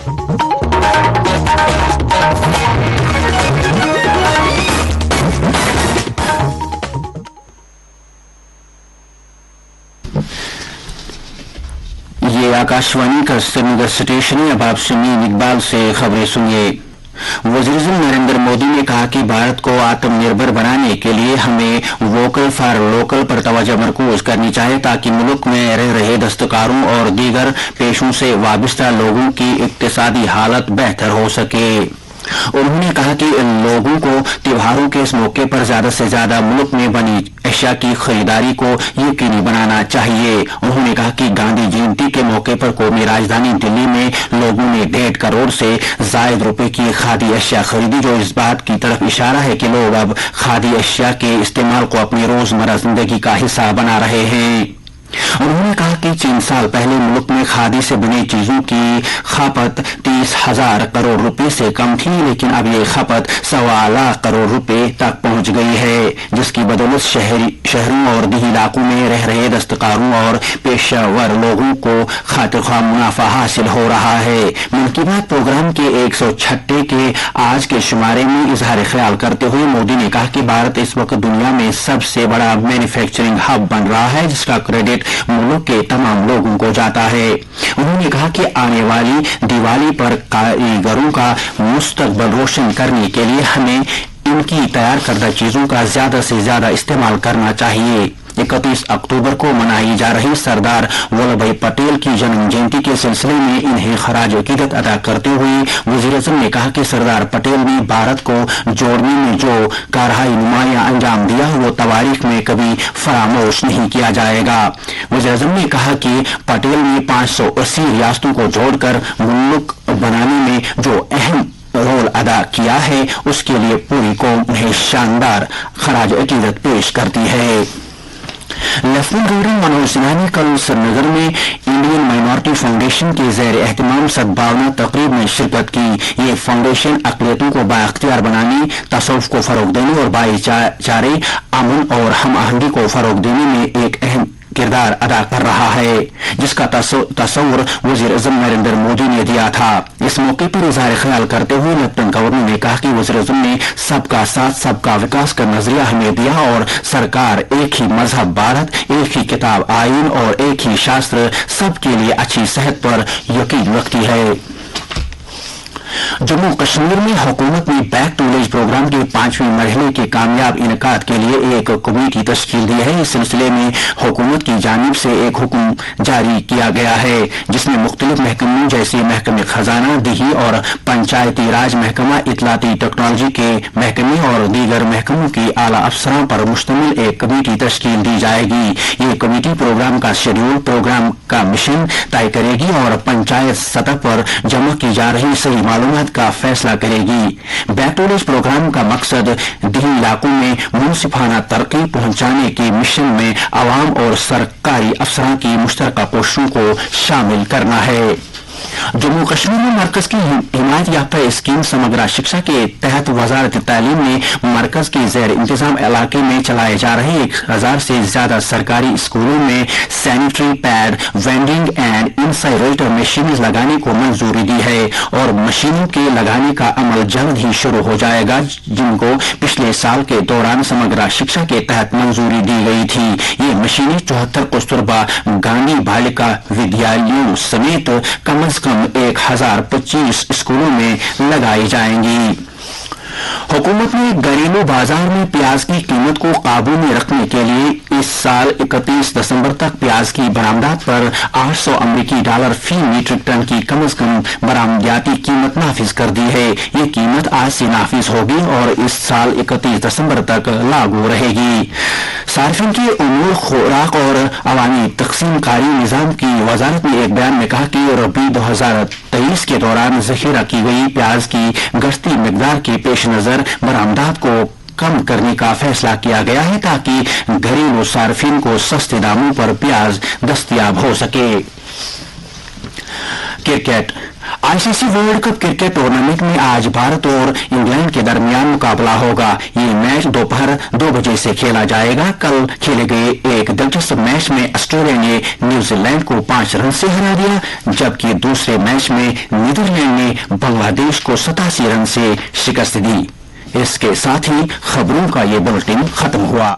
ये आकाशवाणी का श्रीनगर स्टेशन है। अब आप सुनिए इकबाल से खबरें सुनिए। वज़ीर-ए-आज़म नरेंद्र मोदी ने कहा कि भारत को आत्मनिर्भर बनाने के लिए हमें वोकल फॉर लोकल पर तवज्जो मरकूज करनी चाहिए ताकि मुल्क में रह रहे दस्तकारों और दीगर पेशों से वाबस्ता लोगों की इक्तिसादी हालत बेहतर हो सके। उन्होंने कहा कि लोगों को त्योहारों के इस मौके पर ज्यादा से ज्यादा मुल्क में बनी अशिया की खरीदारी को यकीनी बनाना चाहिए। उन्होंने कहा कि गांधी जयंती के मौके पर कौमी राजधानी दिल्ली में लोगों ने 1.5 करोड़ से जायद रुपए की खादी अशिया खरीदी, जो इस बात की तरफ इशारा है कि लोग अब खादी अशिया के इस्तेमाल को अपनी रोजमर्रा जिंदगी का हिस्सा बना रहे हैं। उन्होंने कहा कि 3 साल पहले मुल्क में खादी से बनी चीजों की खपत 30,000 करोड़ रुपए से कम थी, लेकिन अब ये खपत 1.25 लाख करोड़ रुपए तक पहुंच गई है, जिसकी बदौलत शहरों और देही इलाकों में रह रहे दस्तकारों और पेशेवर लोगों को खातिर-ख्वाह मुनाफा हासिल हो रहा है। मन की बात प्रोग्राम के 106 के आज के शुमारे में इजहार ख्याल करते हुए मोदी ने कहा कि भारत इस वक्त दुनिया में सबसे बड़ा मैन्युफैक्चरिंग हब बन रहा है, जिसका क्रेडिट मुल्क के तमाम लोगों को जाता है। उन्होंने कहा कि आने वाली दिवाली पर कारीगरों का मुस्तकबल रोशन करने के लिए हमें इनकी तैयार करदा चीजों का ज्यादा से ज्यादा इस्तेमाल करना चाहिए। 31 अक्टूबर को मनाई जा रही सरदार वल्लभ भाई पटेल की जन्म जयंती के सिलसिले में इन्हें खराज अकीदत अदा करते हुए वज़ीर-ए-आज़म ने कहा कि सरदार पटेल ने भारत को जोड़ने में जो कारहाई नुमाया अंजाम दिया वो तवारीख में कभी फरामोश नहीं किया जाएगा। वज़ीर-ए-आज़म ने कहा कि पटेल ने 580 रियासतों को जोड़कर मुल्क बनाने में जो अहम रोल अदा किया है, उसके लिए पूरी कौम उन्हें शानदार खराज अकीदत पेश करती है। लेफ्टिनेंट गवर्नर मनोज सिन्हा ने कल श्रीनगर में इंडियन माइनॉरिटी फाउंडेशन के ज़ेर एहतमाम सद्भावना तकरीब में शिरकत की। ये फाउंडेशन अक़लियतों को बाइख्तियार बनाने, तसव्वुफ़ को फरोग देने और भाईचारे, अमन और हम आहंगी को फरोग देने में एक अहम किरदार अदा कर रहा है, जिसका तस्वुर वज़ीर-ए-आज़म नरेंद्र मोदी ने दिया था। इस मौके पर इज़हार ख्याल करते हुए लेफ्टिनेंट गवर्नर ने कहा कि वज़ीर-ए-आज़म ने सबका साथ सबका विकास का नजरिया हमें दिया और सरकार एक ही मजहब भारत, एक ही किताब आईन और एक ही शास्त्र सबके लिए अच्छी सेहत पर यकीन रखती है। जम्मू कश्मीर में हुकूमत ने बैक टू विलेज प्रोग्राम के 5वें मरहले के कामयाब इनकाद के लिए एक कमेटी तश्कील दी है। इस सिलसिले में हुकूमत की जानिब से एक हुक्म जारी किया गया है, जिसमें मुख्तलिफ महकमों जैसे महकमे खजाना, देही और पंचायती राज महकमा, इतलाती टेक्नोलॉजी के महकमे और दीगर महकमों के आला अफसरान पर मुश्तमिल एक कमेटी तश्कील दी जाएगी। ये कमेटी प्रोग्राम का शेड्यूल, प्रोग्राम का मिशन तय करेगी और पंचायत सतह पर जमा की जा रही सही मालूमात का फैसला करेगी। बैक टू विलेज प्रोग्राम का मकसद देही इलाकों में मुनसिफाना तरक्की पहुंचाने के मिशन में अवाम और सरकारी अफसरान की मुश्तरका कोशिशों को शामिल करना है। जम्मू कश्मीर में मरकज की हिमायत याफ्ता स्कीम समग्र शिक्षा के तहत वजारत तालीम ने मरकज के ज़ेर इंतजाम इलाके में चलाए जा रहे 1000 से ज्यादा सरकारी स्कूलों में sanitary pad, vending and incinerator machine लगाने को मंजूरी दी है और मशीनों के लगाने का अमल जल्द ही शुरू हो जाएगा, जिनको पिछले साल के दौरान समग्र शिक्षा के तहत मंजूरी दी गई थी। ये मशीनें 74 कस्तूरबा गांधी बालिका विद्यालयों समेत कम से कम 1025 स्कूलों में लगाई जाएंगी। हुकूमत ने घरेलू बाजार में प्याज की कीमत को काबू में रखने के लिए इस साल 31 दिसंबर तक प्याज की बरामदात पर $800 फी मीट्रिक टन की कम से कम बरामदियाती कीमत नाफिज कर दी है। ये कीमत आज से नाफिज होगी और इस साल 31 दिसंबर तक लागू रहेगी। सार्फिन के उमूर, खुराक और अवामी तकसीमकारी निजाम की वजारत ने एक बयान में कहा कि रबी 2023 के दौरान जखीरा की गई प्याज की गश्ती मिकदार के पेश नजर बरामदात को कम करने का फैसला किया गया है ताकि घरेलू सार्फिन को सस्ते दामों पर प्याज दस्तयाब हो सके। Cricket. ICC world cup cricket tournament में आज भारत और इंग्लैंड के दरमियान मुकाबला होगा। ये मैच दोपहर 2 बजे से खेला जाएगा। कल खेले गए एक दिलचस्प मैच में ऑस्ट्रेलिया ने न्यूजीलैंड को 5 रन से हरा दिया, जबकि दूसरे मैच में नीदरलैंड ने बांग्लादेश को 87 रन से शिकस्त दी। इसके साथ ही खबरों का ये बुलेटिन खत्म हुआ।